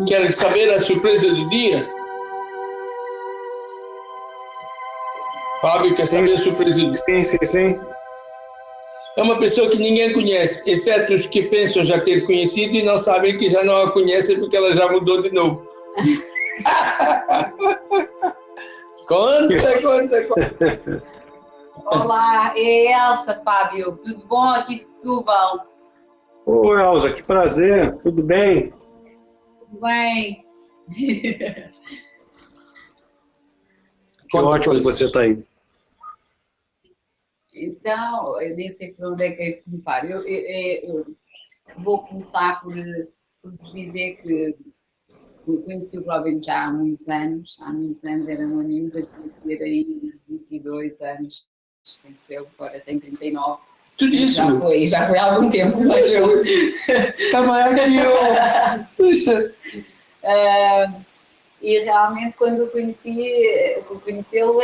Quer saber a surpresa do dia? Fábio, quer saber a surpresa do dia? Sim. É uma pessoa que ninguém conhece, exceto os que pensam já ter conhecido e não sabem que já não a conhecem porque ela já mudou de novo. Conta. Olá, é Elsa, Fábio. Tudo bom aqui de Setúbal? Ô, Elza, que prazer. Tudo bem? Tudo bem. Que ótimo que você está aí. Então, eu nem sei por onde é que é de começar. Eu vou começar por dizer que conheci o Robin já há muitos anos. Há muitos anos era uma miúda que ter aí 22 anos. Penso eu, agora tem 39. Tudo isso? Já foi há algum tempo, mas eu... Também aqui eu... Puxa. E realmente quando eu conhecê-lo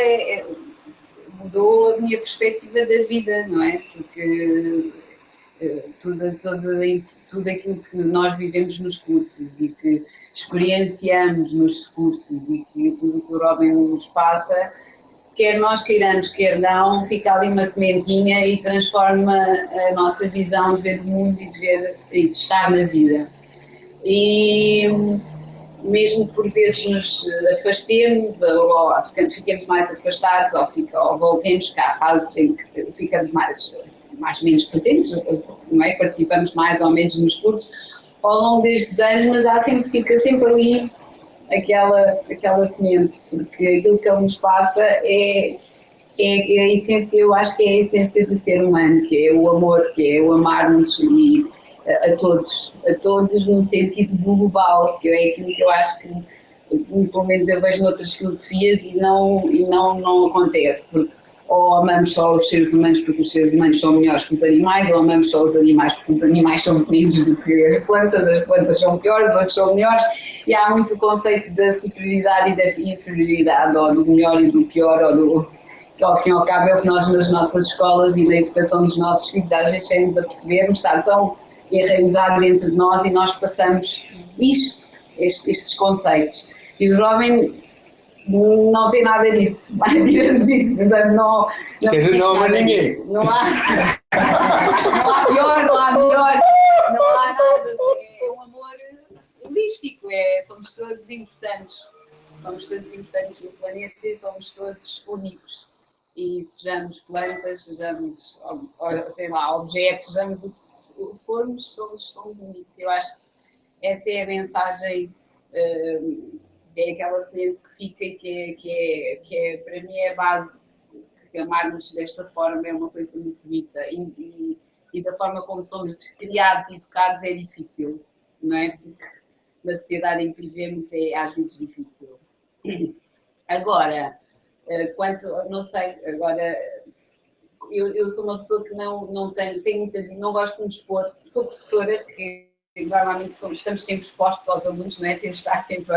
mudou a minha perspectiva da vida, não é? Porque tudo aquilo que nós vivemos nos cursos e que experienciamos nos cursos e que tudo o que o Robin nos passa, quer nós queiramos, quer não, fica ali uma sementinha e transforma a nossa visão de ver o mundo e de estar na vida. E mesmo que por vezes nos afastemos ou fiquemos mais afastados ou voltemos cá, fases em que ficamos mais menos presentes, não é? Participamos mais ou menos nos cursos ao longo destes anos, mas fica sempre ali aquela semente, porque aquilo que ele nos passa é a essência, eu acho que é a essência do ser humano, que é o amor, que é o amar-nos e a todos no sentido global, que é aquilo que eu acho que pelo menos eu vejo noutras filosofias e não acontece, porque ou amamos só os seres humanos porque os seres humanos são melhores que os animais, ou amamos só os animais porque os animais são menos do que as plantas são piores, os outros são melhores, e há muito o conceito da superioridade e da inferioridade, ou do melhor e do pior, que ao fim e ao cabo é o que nós nas nossas escolas e na educação dos nossos filhos às vezes sem nos apercebermos, está tão enraizado dentro de nós e nós passamos estes conceitos. E o Robin não tem nada disso, mais tirando disso, portanto não há ninguém. Não há pior, não há melhor, não há nada, é um amor holístico, somos todos importantes no planeta e somos todos únicos. E sejamos plantas, sejamos, sei lá, objetos, sejamos o que formos, somos únicos. Eu acho que essa é a mensagem, é aquela semente que fica e que para mim é a base, que amarmos desta forma é uma coisa muito bonita e da forma como somos criados e educados é difícil, não é? Porque na sociedade em que vivemos é às vezes difícil. Agora, não sei, agora eu sou uma pessoa que não gosto de me expor, sou professora, que normalmente estamos sempre expostos aos alunos, não é? Temos de estar sempre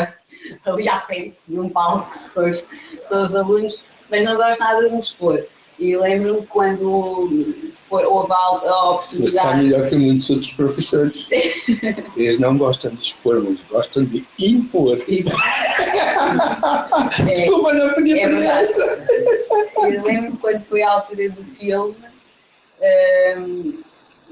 ali à frente de um palco, são os alunos, mas não gosto nada de me expor. E lembro-me quando houve a oportunidade... Mas está melhor que muitos outros professores. Eles não gostam de expor, mas gostam de impor. Desculpa, não podia fazer essa. Eu lembro-me quando foi a altura do filme,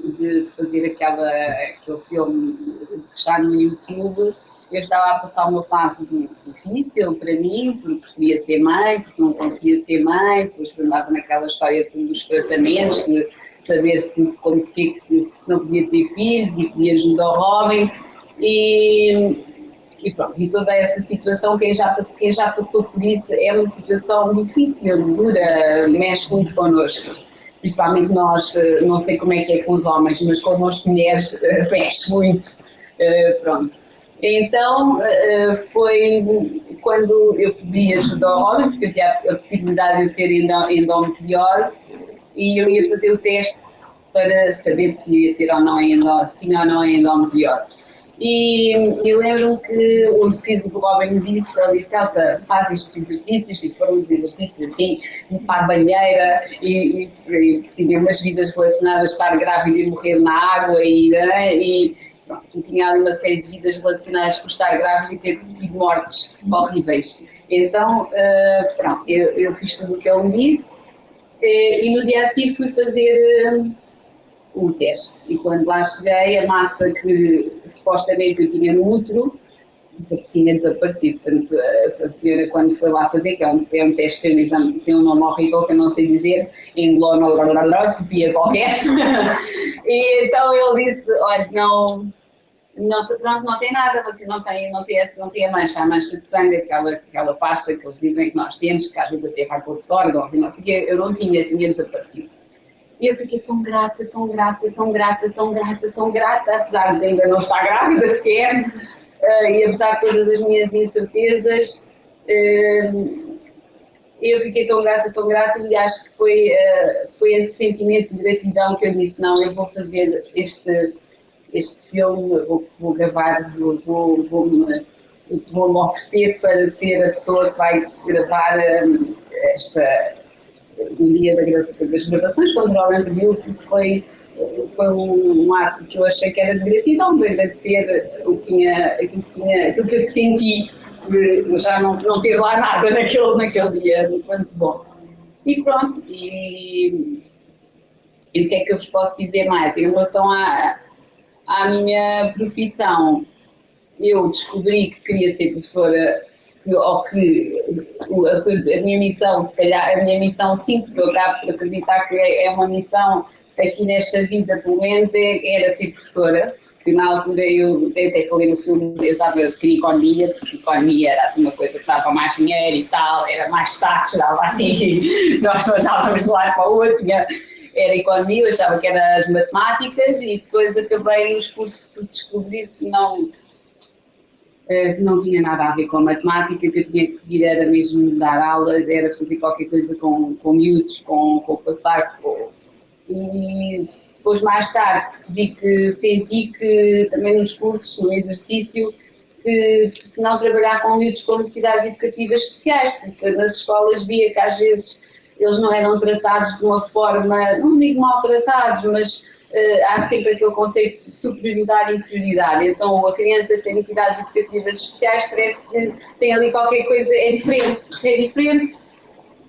de fazer aquele filme de estar no YouTube. Eu estava a passar uma fase muito difícil para mim, porque queria ser mãe, porque não conseguia ser mãe, depois andava naquela história dos tratamentos, de saber porque não podia ter filhos e pedir ajuda ao Robin. E pronto, e toda essa situação, quem já passou por isso, é uma situação difícil, dura, mexe muito connosco. Principalmente nós, não sei como é que é com os homens, mas connosco mulheres mexe muito, pronto. Então, foi quando eu pedi ajuda ao Robin, porque eu tinha a possibilidade de eu ter endometriose, e eu ia fazer o teste para saber se ia ter ou não se tinha ou não endometriose. E eu lembro-me que onde fiz o que o Robin me disse, ele disse: Elsa, faz estes exercícios, e foram os exercícios assim, para a banheira, e tinha umas vidas relacionadas a estar grávida e morrer na água, e pronto, e tinha ali uma série de vidas relacionadas com estar grávida e ter tido mortes horríveis. Então, pronto, eu fiz tudo o que ele me disse e no dia a seguir fui fazer o teste. E quando lá cheguei, a massa que supostamente eu tinha no útero tinha desaparecido. Portanto, a senhora, quando foi lá fazer, que é um teste, tem um nome horrível que eu não sei dizer, englonoscopia qualquer, e então ele disse: olha, pronto, não tem nada, você não tem a mancha de sangue, aquela pasta que eles dizem que nós temos, que às vezes até vai para outros órgãos e não sei o quê, eu não tinha desaparecido. E eu fiquei tão grata, apesar de ainda não estar grávida sequer, e apesar de todas as minhas incertezas, eu fiquei tão grata e acho que foi esse sentimento de gratidão que eu disse: não, eu vou fazer este filme, vou gravar, vou-me oferecer para ser a pessoa que vai gravar no dia das gravações, quando o Robin viu, porque foi um ato que eu achei que era de gratidão, de agradecer aquilo que eu senti, por já não ter lá nada naquele dia, muito bom. E pronto, e o que é que eu vos posso dizer mais? Em relação à minha profissão, eu descobri que queria ser professora, ou que a minha missão, se calhar, a minha missão sim, porque eu acabo por acreditar que é uma missão aqui nesta vida, pelo menos, era ser professora, porque na altura eu até falei no filme, eu queria economia, porque economia era assim uma coisa que dava mais dinheiro e tal, era mais taxas, dava assim, nós andávamos de um lado para o outro, era economia, eu achava que era as matemáticas e depois acabei nos cursos por descobrir que não tinha nada a ver com a matemática, que eu tinha que seguir era mesmo dar aulas, era fazer qualquer coisa com miúdos, com passar, e depois mais tarde senti que também nos cursos, no exercício, que não trabalhar com miúdos com necessidades educativas especiais, porque nas escolas via que às vezes eles não eram tratados de uma forma, não digo mal tratados, mas há sempre aquele conceito de superioridade e inferioridade. Então a criança que tem necessidades educativas especiais parece que tem ali qualquer coisa, é diferente,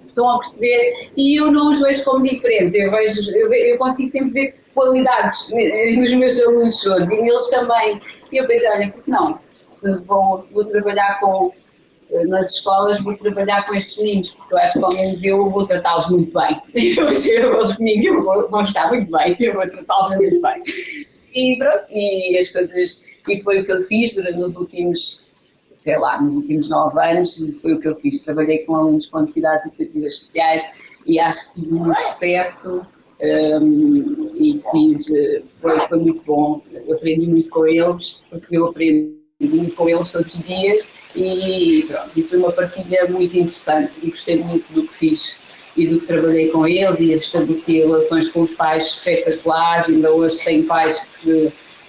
estão a perceber? E eu não os vejo como diferentes, eu consigo sempre ver qualidades nos meus alunos todos e neles também. E eu pensei: olha, porque não? Se vou trabalhar nas escolas, vou trabalhar com estes meninos, porque eu acho que pelo menos eu vou tratá-los muito bem. Eles comigo vão estar muito bem, eu vou tratá-los muito bem. E pronto, e as coisas, e foi o que eu fiz durante nos últimos 9 anos, foi o que eu fiz. Trabalhei com alunos com necessidades educativas especiais e acho que tive muito sucesso e foi muito bom. Eu aprendi muito com eles, porque eu aprendo muito com eles todos os dias e pronto, e foi uma partilha muito interessante e gostei muito do que fiz e do que trabalhei com eles e estabeleci relações com os pais espetaculares. Ainda hoje tenho pais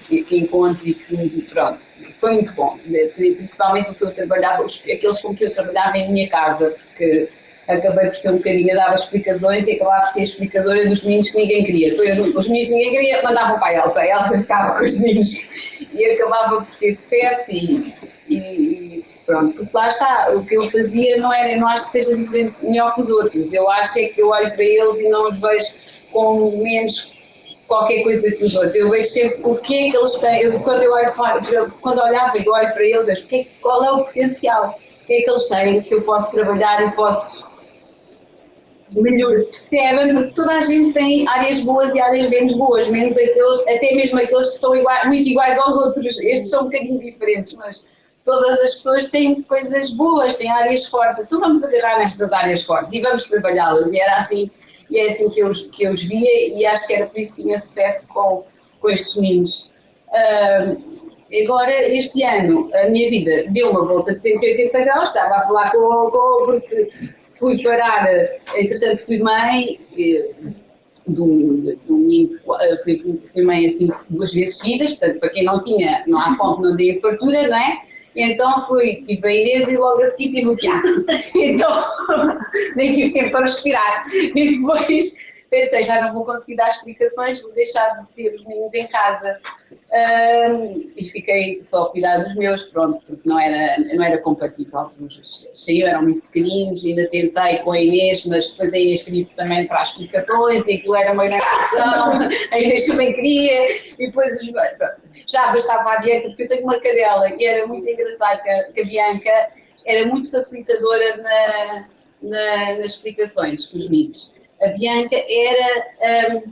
que encontro e que pronto, foi muito bom, principalmente porque eu trabalhava, aqueles com que eu trabalhava em minha casa, porque acabei por ser um bocadinho, eu dava explicações e acabava por ser explicadora dos meninos que ninguém queria. Os meninos que ninguém queria mandavam para a Elsa ficava com os meninos e acabava por ter sucesso e pronto, porque lá está, o que eu fazia não acho que seja diferente, melhor que os outros, eu acho é que eu olho para eles e não os vejo com menos qualquer coisa que os outros, eu vejo sempre o que é que eles têm, quando olhava e olho para eles, eu vejo qual é o potencial, o que é que eles têm que eu posso trabalhar e posso melhor, percebem? Porque toda a gente tem áreas boas e áreas menos boas, menos aqueles, até mesmo aqueles que são muito iguais aos outros, estes são um bocadinho diferentes, mas todas as pessoas têm coisas boas, têm áreas fortes, então vamos agarrar nestas áreas fortes e vamos trabalhá-las, e era assim, e é assim que eu os via e acho que era por isso que tinha sucesso com estes meninos. Agora, este ano, a minha vida deu uma volta de 180 graus, estava a falar porque fui parar, entretanto fui mãe de um menino, fui mãe assim 2 vezes seguidas, portanto para quem não há fonte, não dei a fartura, não é? Então tive a Inês e logo a seguir tive o Tiago, então nem tive tempo para respirar. E depois pensei, já não vou conseguir dar explicações, vou deixar de ter os meninos em casa. E fiquei só a cuidar dos meus, pronto, porque não era compatível. Os saíam, eram muito pequeninos, ainda tentei com a Inês, mas depois a Inês queria também para as explicações, e aquilo era uma grande discussão, a Inês também queria, e depois já bastava a Bianca, porque eu tenho uma cadela, e era muito engraçado que a Bianca era muito facilitadora nas explicações com os meninos. A Bianca era,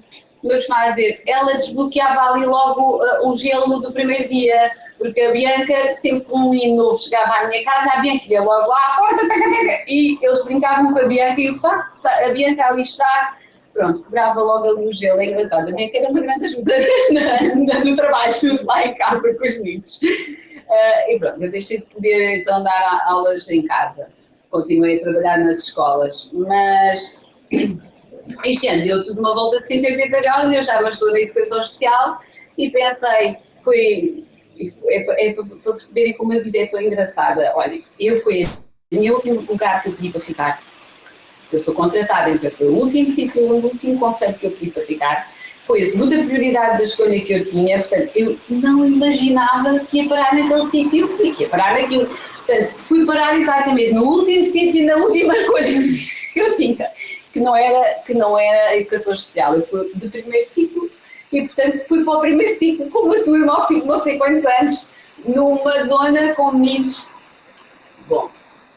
como eu costumava dizer, ela desbloqueava ali logo o gelo do primeiro dia, porque a Bianca, sempre que um menino novo chegava à minha casa, a Bianca ia logo lá à porta, e eles brincavam com a Bianca, e o facto, a Bianca ali está, pronto, quebrava logo ali o gelo, é engraçado. A Bianca era uma grande ajuda no trabalho, lá em casa com os meninos. E pronto, eu deixei de poder então dar aulas em casa, continuei a trabalhar nas escolas, mas este ano deu tudo uma volta de 180 graus e eu já estou na educação especial e pensei, para perceberem como a vida é tão engraçada. Olha, foi o meu último lugar que eu pedi para ficar, porque eu sou contratada, então foi o último sítio, o último conselho que eu pedi para ficar. Foi a segunda prioridade da escolha que eu tinha, portanto, eu não imaginava que ia parar naquele sítio e que ia parar naquilo. Portanto, fui parar exatamente no último sítio e na última escolha que eu tinha, que não era a educação especial. Eu sou do primeiro ciclo e, portanto, fui para o primeiro ciclo com uma turma ao fim de não sei quantos anos, numa zona com meninos, bom,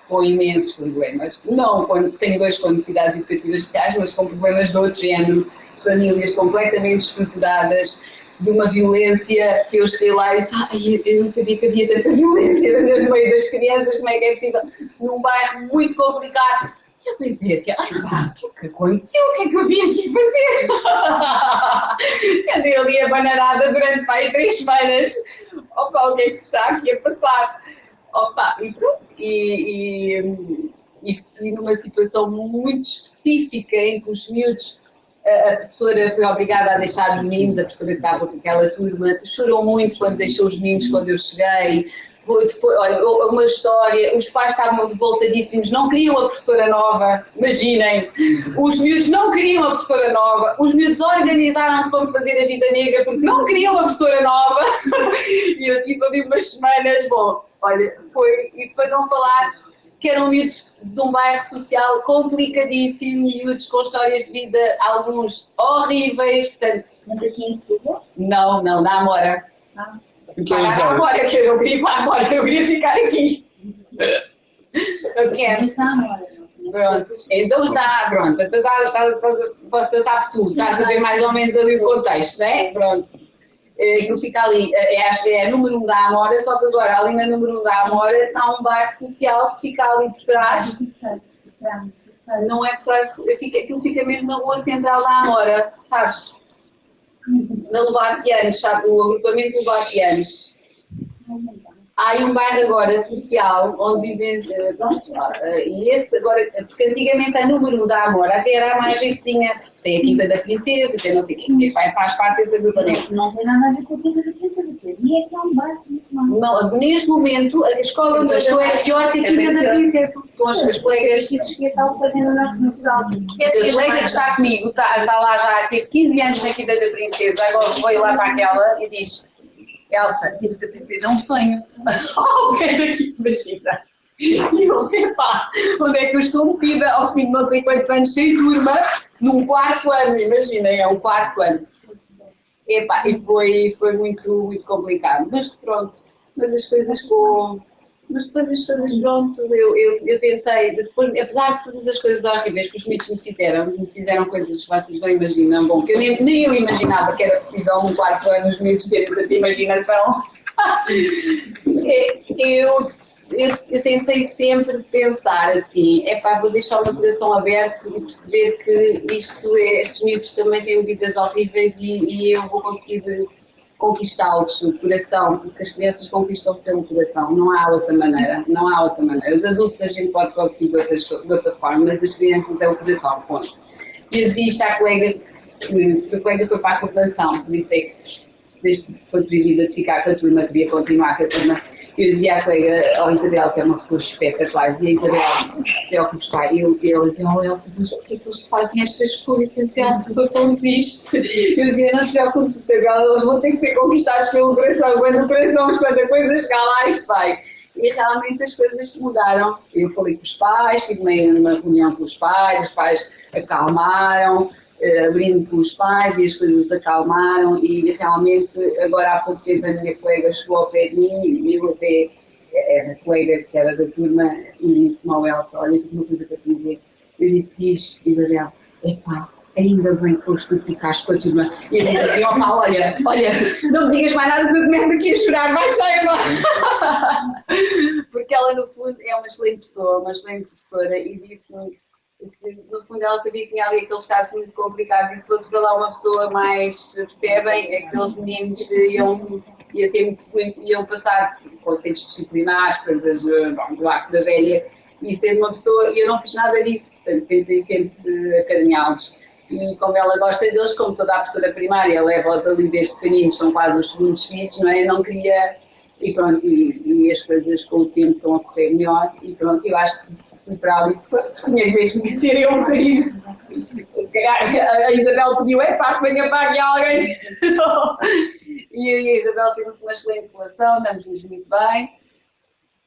com imensos problemas. Não tenho dois com necessidades educativas especiais, mas com problemas de outro género. Famílias completamente estruturadas, de uma violência que eu cheguei lá e disse, eu não sabia que havia tanta violência no meio das crianças, como é que é possível, num bairro muito complicado. E eu pensei assim, o que é que aconteceu? O que é que eu vim aqui fazer? Andei ali abananada durante 3 semanas. O que é que está aqui a passar? E pronto, e fui numa situação muito específica em que os miúdos, a professora foi obrigada a deixar os meninos, a professora que estava com aquela turma, chorou muito quando deixou os meninos quando eu cheguei. Depois, olha, uma história, os pais estavam de volta disso, não queriam a professora nova, imaginem, os miúdos não queriam a professora nova, os miúdos organizaram-se para me fazer a vida negra porque não queriam a professora nova, e eu tive ali umas semanas, bom, olha, e para não falar que eram miúdos de um bairro social complicadíssimo, miúdos com histórias de vida, alguns horríveis, portanto... Mas aqui em Setúbal? Não, na Amora. Na Amora, que eu queria ir para a Amora, eu queria ficar aqui. Eu quero. Pronto, então está, pronto, posso tratar por tudo, estás a ver mais ou menos ali o contexto, não é? Pronto. Que fica ali, acho que é número 1 da Amora, só que agora ali na número 1 da Amora está um bairro social que fica ali por trás, não é por trás, aquilo fica mesmo na rua central da Amora, sabes? Na Lobatianos, sabe, o agrupamento Lobatianos. Há aí um bairro agora social, onde vivem, e esse agora, porque antigamente a número 1 da Amora até era a mais jeitinha, tem a Quinta da Princesa, tem não sei o que, faz parte desse agrupamento. Não tem nada a ver com a Quinta da Princesa, porque ali é que é um bairro muito mal. Não, neste momento, a escola onde eu estou é pior que a Quinta da Princesa. Então as colegas que estavam fazendo o nosso natural. A colega que está comigo, está lá já, teve 15 anos na Quinta da Princesa, agora foi lá para aquela e diz: Elsa, Quinta da Princesa é um sonho. Ao pé daqui, imagina. E eu, onde é que eu estou metida ao fim de não sei quantos anos sem turma, num 4º ano, imaginem, é um 4º ano. E foi muito, muito complicado, mas pronto, mas depois as coisas, pronto, eu tentei, depois, apesar de todas as coisas horríveis que os mitos me fizeram coisas que vocês não imaginam, bom, que eu nem eu imaginava que era possível um 4º ano os mitos terem tanta imaginação. Eu tentei sempre pensar assim, vou deixar o meu coração aberto e perceber que estes miúdos também têm vidas horríveis e eu vou conseguir conquistá-los no coração, porque as crianças conquistam-se pelo coração, não há outra maneira. Os adultos a gente pode conseguir de outra forma, mas as crianças é o coração, ponto. E eu dizia isto à colega, que a colega foi para a cooperação, disse que desde que foi proibida de ficar com a turma, devia continuar com a turma. Eu dizia à colega, à Isabel, que é uma pessoa espetacular, dizia a Isabel, preocupa os pais, e ela dizia, oh Elsa, mas por que é que eles fazem estas coisas? Elsa, estou tão triste. Eu dizia, não te preocupes, Isabel, eles vão ter que ser conquistados pelo coração, quando o coração, quando a coisa chegar lá, isto vai. E realmente as coisas mudaram. Eu falei com os pais, tive uma reunião com os pais acalmaram, abrindo com os pais e as coisas acalmaram e realmente agora há pouco tempo a minha colega chegou ao pé de mim e eu até, a colega que era da turma, e disse-me ao Elsa, olha, tenho uma coisa para te dizer. Eu disse, Isabel, epá, ainda bem que foste tu que ficaste com a turma. E eu disse assim, opá, olha, não me digas mais nada se eu começo aqui a chorar, vai já agora. Porque ela no fundo é uma excelente pessoa, uma excelente professora e disse-me que no fundo ela sabia que tinha ali aqueles casos muito complicados e que se fosse para lá uma pessoa mais, percebem, é que aqueles meninos iam passar conceitos disciplinares, coisas do arco da velha, e sendo uma pessoa, eu não fiz nada disso, portanto tentei sempre acarinhá-los. E como ela gosta deles, como toda a professora primária leva-os ali desde pequeninos, são quase os segundos filhos, não é? Não queria, e pronto, e as coisas com o tempo estão a correr melhor, e pronto, eu acho que fui para ali, tinha mesmo que ser eu a ir. Se calhar a Isabel pediu, pá, que venha para aqui alguém. E eu e a Isabel temos uma excelente relação, damos-nos muito bem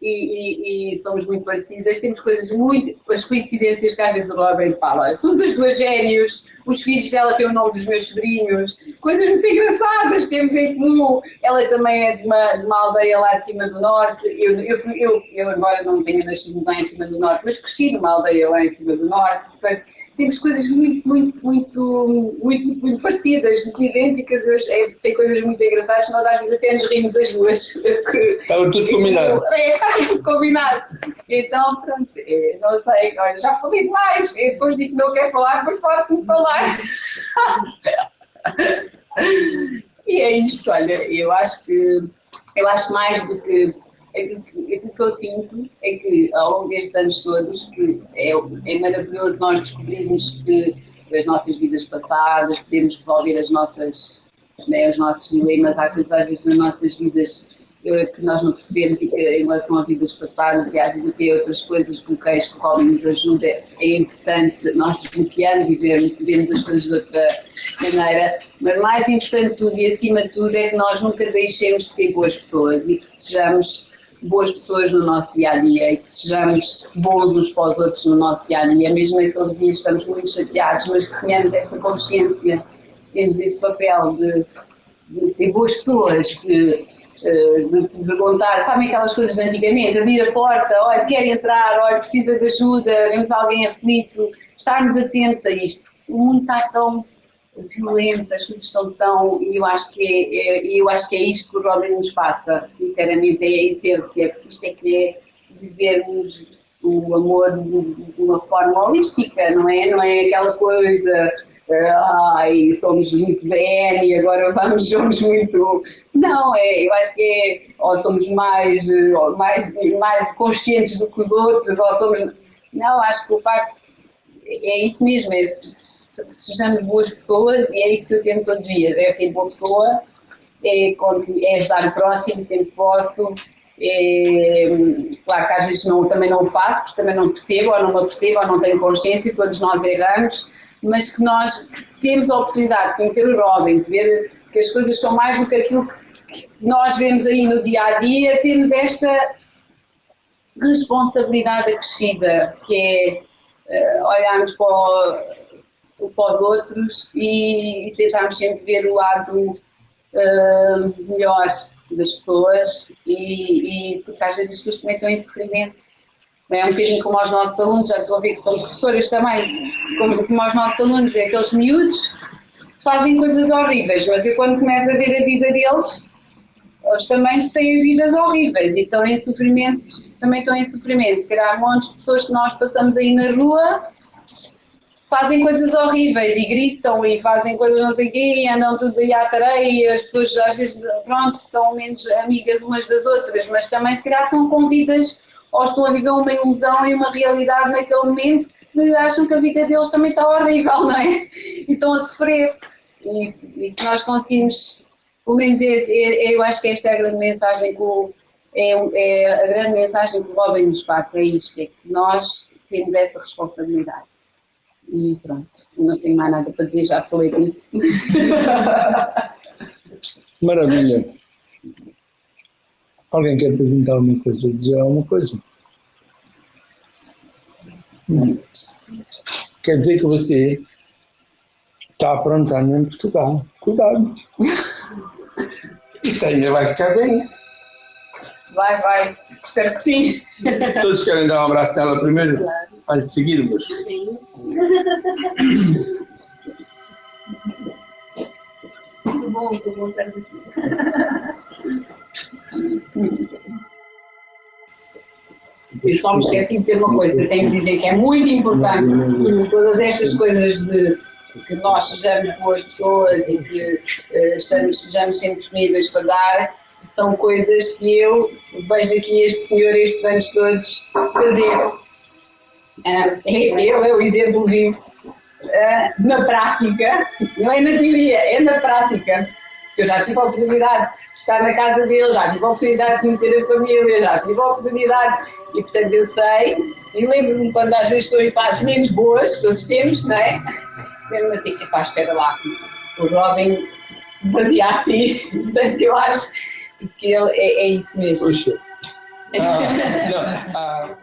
e somos muito parecidas. Temos coisas muito, as coincidências que às vezes o Robin fala. Somos as duas gênios, os filhos dela têm o nome dos meus sobrinhos, coisas muito engraçadas que temos em comum. Ela também é de uma aldeia lá de cima do norte. Eu agora não tenho nascido lá em cima do norte, mas cresci numa aldeia lá em cima do norte. Portanto, temos coisas muito parecidas, muito idênticas. Tem coisas muito engraçadas, nós às vezes até nos rimos as duas. Estava tudo combinado. Está tudo combinado. Então, pronto, não sei, olha, já falei demais. Eu depois digo que não quero falar, depois falo que me falar. E é isto, olha, eu acho que mais do que aquilo que eu sinto é que ao longo destes anos todos que é maravilhoso nós descobrirmos que as nossas vidas passadas podemos resolver os nossos dilemas, há coisas às vezes nas nossas vidas que nós não percebemos e que em relação a vidas passadas e às vezes até outras coisas com que o Robin nos ajuda, é importante nós desbloquearmos e vermos as coisas de outra maneira, mas mais importante de tudo e acima de tudo é que nós nunca deixemos de ser boas pessoas e que sejamos boas pessoas no nosso dia-a-dia e que sejamos bons uns para os outros no nosso dia-a-dia, mesmo naquele dia estamos muito chateados, mas que tenhamos essa consciência, temos esse papel de ser boas pessoas, de perguntar, sabem aquelas coisas de antigamente, abrir a porta, olha, quer entrar, olha, precisa de ajuda, vemos alguém aflito, estarmos atentos a isto. O mundo está tão violento, as coisas estão tão, e eu acho que é isto que o Robin nos passa, sinceramente, é a essência, porque isto é que é vivermos o amor de uma forma holística, não é aquela coisa, somos muito zen e agora somos muito, não, eu acho que é, ou somos mais conscientes do que os outros, ou somos, não, acho que o facto é isso mesmo, é que sejamos boas pessoas e é isso que eu tento todos os dias, é ser boa pessoa, é ajudar o próximo, sempre posso, claro que às vezes também não o faço, porque também não percebo, ou não me apercebo, ou não tenho consciência, todos nós erramos, mas que nós temos a oportunidade de conhecer o Robin, de ver que as coisas são mais do que aquilo que nós vemos aí no dia-a-dia, temos esta responsabilidade acrescida, que é olharmos para os outros e tentarmos sempre ver o lado melhor das pessoas e porque às vezes as pessoas também estão em sofrimento. É um bocadinho como aos nossos alunos, já estou a ver que são professoras também, como aos nossos alunos, é aqueles miúdos que fazem coisas horríveis, mas eu quando começo a ver a vida deles, eles também têm vidas horríveis e estão em sofrimento. Também estão em sofrimento, se calhar montes de pessoas que nós passamos aí na rua fazem coisas horríveis e gritam e fazem coisas não sei o quê e andam tudo aí à tareia e as pessoas às vezes, pronto, estão menos amigas umas das outras, mas também se calhar estão com vidas ou estão a viver uma ilusão e uma realidade naquele momento que acham que a vida deles também está horrível, não é? E estão a sofrer e se nós conseguimos, pelo menos eu acho que esta é a grande mensagem que o é a grande mensagem que o Robin nos passa, é isto, é que nós temos essa responsabilidade. E pronto, não tenho mais nada para dizer, já falei tudo. Maravilha. Alguém quer perguntar alguma coisa, dizer alguma coisa? Quer dizer que você está aprontando em Portugal. Cuidado. Isto ainda vai ficar bem. Vai, espero que sim. Todos querem dar um abraço nela primeiro, Claro. antes de seguirmos. Sim. Tudo bom estar aqui. Eu só me esqueci de dizer uma coisa, tenho que dizer que é muito importante todas estas coisas de que nós sejamos boas pessoas e que estejamos sempre disponíveis para dar, são coisas que eu vejo aqui este senhor estes anos todos fazer. É o exemplo vivo. Na prática, não é na teoria, é na prática. Eu já tive a oportunidade de estar na casa dele, já tive a oportunidade de conhecer a família, já tive a oportunidade, e portanto eu sei, e lembro-me quando às vezes estou em fases menos boas, todos temos, não é? Mesmo assim, que faz, espera lá, o Robin fazia assim, portanto eu acho que ele é isso mesmo. Puxa. Não,